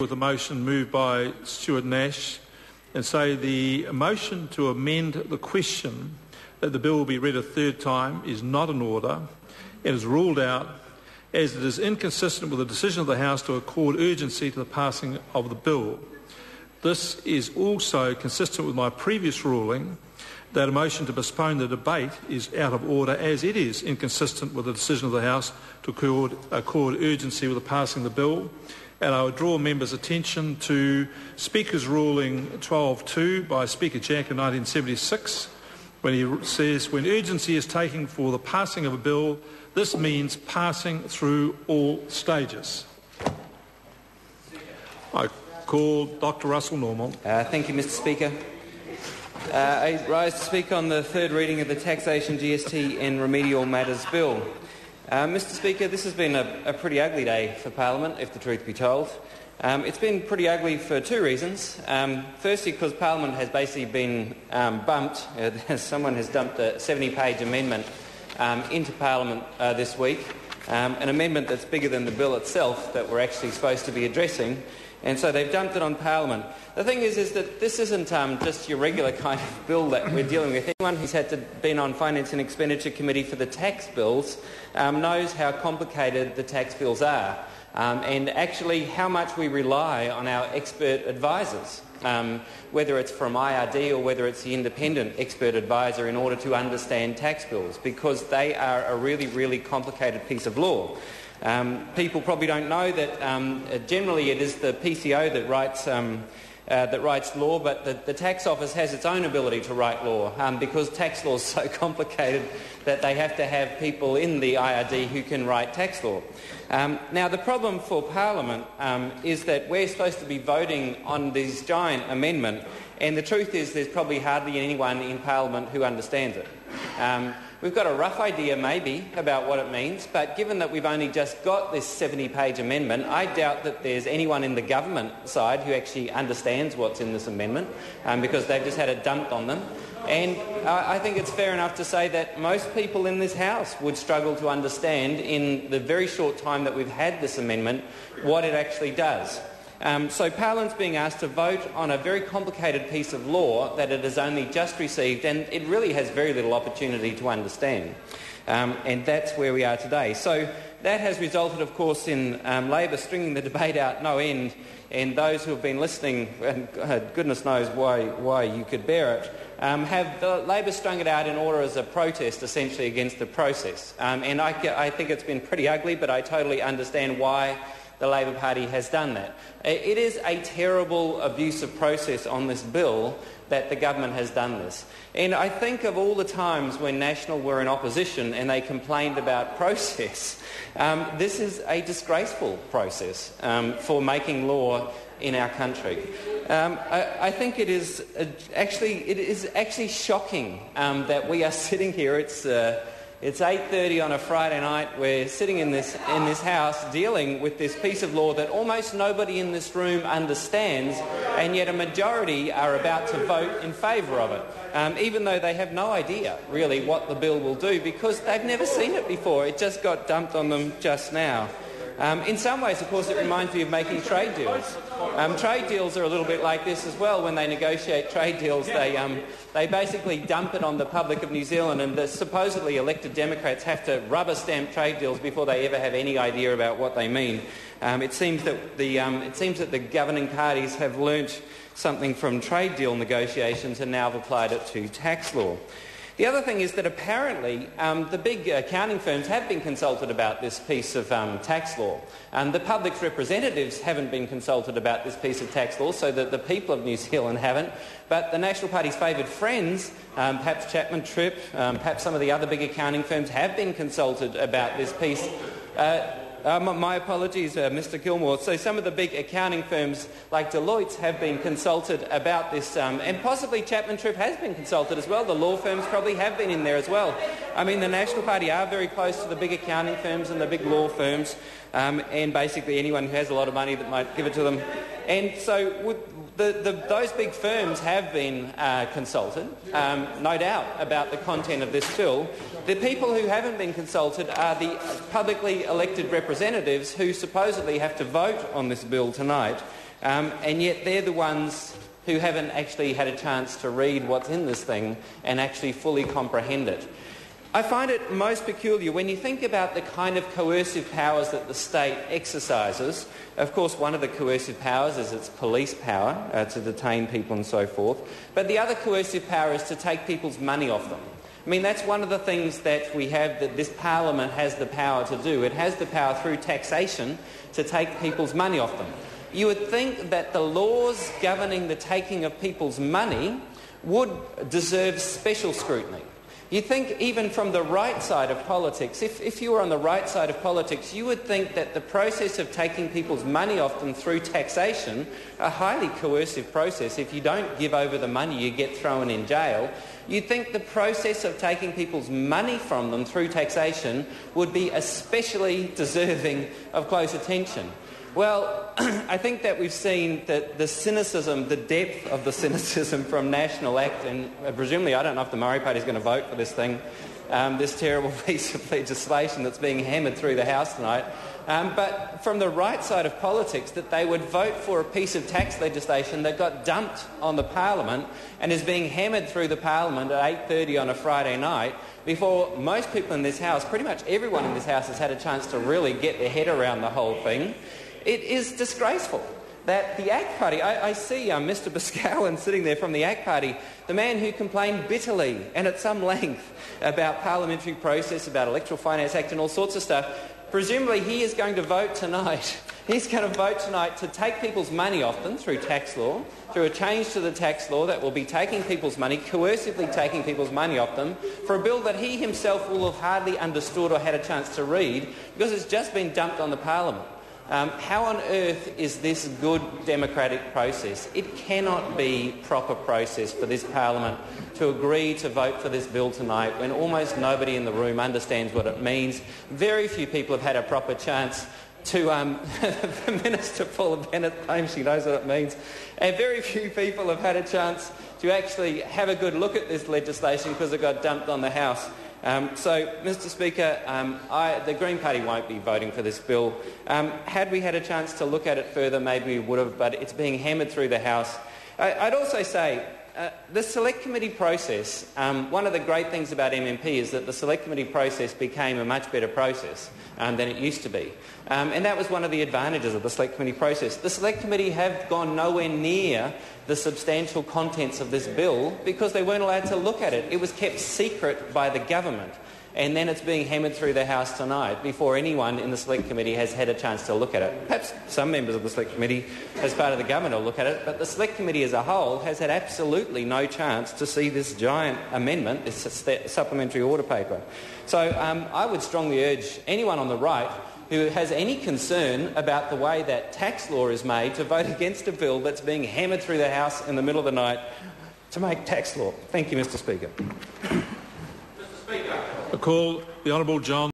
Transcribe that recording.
With a motion moved by Stuart Nash, and say the motion to amend the question that the bill will be read a third time is not in order and is ruled out as it is inconsistent with the decision of the House to accord urgency to the passing of the bill. This is also consistent with my previous ruling that a motion to postpone the debate is out of order, as it is inconsistent with the decision of the House to accord urgency with the passing of the bill. And I would draw members' attention to Speaker's ruling 12.2 by Speaker Jack in 1976, when he says, when urgency is taken for the passing of a bill, this means passing through all stages. I call Dr. Russell Normal. Thank you, Mr. Speaker. I rise to speak on the third reading of the Taxation, GST and Remedial Matters Bill. Mr. Speaker, this has been a pretty ugly day for Parliament, if the truth be told. It's been pretty ugly for two reasons. Firstly, because Parliament has basically been bumped. Someone has dumped a 70-page amendment into Parliament this week, an amendment that's bigger than the bill itself that we're actually supposed to be addressing, and so they've dumped it on Parliament. The thing is that this isn't just your regular kind of bill that we're dealing with. Anyone who's been on Finance and Expenditure Committee for the tax bills knows how complicated the tax bills are, and actually how much we rely on our expert advisors, whether it's from IRD or whether it's the independent expert advisor, in order to understand tax bills, because they are a really, really complicated piece of law. People probably don't know that generally it is the PCO that writes law, but the tax office has its own ability to write law, because tax law is so complicated that they have to have people in the IRD who can write tax law. Now, the problem for Parliament is that we're supposed to be voting on this giant amendment, and the truth is there's probably hardly anyone in Parliament who understands it. We've got a rough idea, maybe, about what it means, but given that we've only just got this 70-page amendment, I doubt that there's anyone in the government side who actually understands what's in this amendment, because they've just had it dumped on them. And I think it's fair enough to say that most people in this House would struggle to understand, in the very short time that we've had this amendment, what it actually does. So Parliament's being asked to vote on a very complicated piece of law that it has only just received, and it really has very little opportunity to understand. And that's where we are today. So that has resulted, of course, in Labor stringing the debate out no end, and those who have been listening, and goodness knows why you could bear it, have Labor strung it out in order as a protest, essentially, against the process. And I think it's been pretty ugly, but I totally understand why the Labor Party has done that. It is a terrible abusive process on this bill that the government has done this. And I think of all the times when National were in opposition and they complained about process, this is a disgraceful process for making law in our country. I think it is actually shocking that we are sitting here. It's 8:30 on a Friday night. We're sitting in this House dealing with this piece of law that almost nobody in this room understands, and yet a majority are about to vote in favour of it, even though they have no idea really what the bill will do, because they've never seen it before. It just got dumped on them just now. In some ways, of course, it reminds me of making trade deals. Trade deals are a little bit like this as well. When they negotiate trade deals, they basically dump it on the public of New Zealand, and the supposedly elected Democrats have to rubber stamp trade deals before they ever have any idea about what they mean. It seems that the governing parties have learnt something from trade deal negotiations and now have applied it to tax law. The other thing is that apparently the big accounting firms have been consulted about this piece of tax law. The public's representatives haven't been consulted about this piece of tax law, so that the people of New Zealand haven't. But the National Party's favoured friends, perhaps Chapman Tripp, perhaps some of the other big accounting firms, have been consulted about this piece. My apologies, Mr Gilmore. So some of the big accounting firms like Deloitte have been consulted about this, and possibly Chapman Tripp has been consulted as well. The law firms probably have been in there as well. I mean, the National Party are very close to the big accounting firms and the big law firms, and basically anyone who has a lot of money that might give it to them. And so those big firms have been consulted, no doubt, about the content of this bill. The people who haven't been consulted are the publicly elected representatives who supposedly have to vote on this bill tonight. and yet they're the ones who haven't actually had a chance to read what's in this thing and actually fully comprehend it. I find it most peculiar when you think about the kind of coercive powers that the state exercises. Of course, one of the coercive powers is its police power to detain people and so forth, but the other coercive power is to take people's money off them. I mean, that's one of the things that we have, that this Parliament has the power to do. It has the power through taxation to take people's money off them. You would think that the laws governing the taking of people's money would deserve special scrutiny. You think even from the right side of politics, if you were on the right side of politics, you would think that the process of taking people's money off them through taxation, a highly coercive process, if you don't give over the money you get thrown in jail, you'd think the process of taking people's money from them through taxation would be especially deserving of close attention. Well, I think that we've seen that the cynicism, the depth of the cynicism from National Act, and presumably I don't know if the Murray Party is going to vote for this thing, this terrible piece of legislation that's being hammered through the House tonight, but from the right side of politics, that they would vote for a piece of tax legislation that got dumped on the Parliament and is being hammered through the Parliament at 8:30 on a Friday night, before most people in this House, pretty much everyone in this House, has had a chance to really get their head around the whole thing. It is disgraceful that the ACT Party, I see Mr Boscawen sitting there from the ACT Party, the man who complained bitterly and at some length about parliamentary process, about Electoral Finance Act and all sorts of stuff. Presumably he is going to vote tonight. He's going to vote tonight to take people's money off them through tax law, through a change to the tax law that will be taking people's money, coercively taking people's money off them, for a bill that he himself will have hardly understood or had a chance to read because it's just been dumped on the Parliament. How on earth is this good democratic process? It cannot be proper process for this Parliament to agree to vote for this bill tonight when almost nobody in the room understands what it means. Very few people have had a proper chance to... the Minister Paula Bennett claims she knows what it means. And very few people have had a chance to actually have a good look at this legislation because it got dumped on the House. So, Mr Speaker, the Green Party won't be voting for this bill. Had we had a chance to look at it further, maybe we would have, but it's being hammered through the House. I'd also say the Select Committee process, one of the great things about MMP is that the Select Committee process became a much better process than it used to be. And that was one of the advantages of the Select Committee process. The Select Committee have gone nowhere near the substantial contents of this bill because they weren't allowed to look at it. It was kept secret by the government. And then it's being hammered through the House tonight before anyone in the Select Committee has had a chance to look at it. Perhaps some members of the Select Committee as part of the government will look at it, but the Select Committee as a whole has had absolutely no chance to see this giant amendment, this supplementary order paper. So I would strongly urge anyone on the right who has any concern about the way that tax law is made to vote against a bill that's being hammered through the House in the middle of the night to make tax law. Thank you, Mr Speaker. I call the Honourable John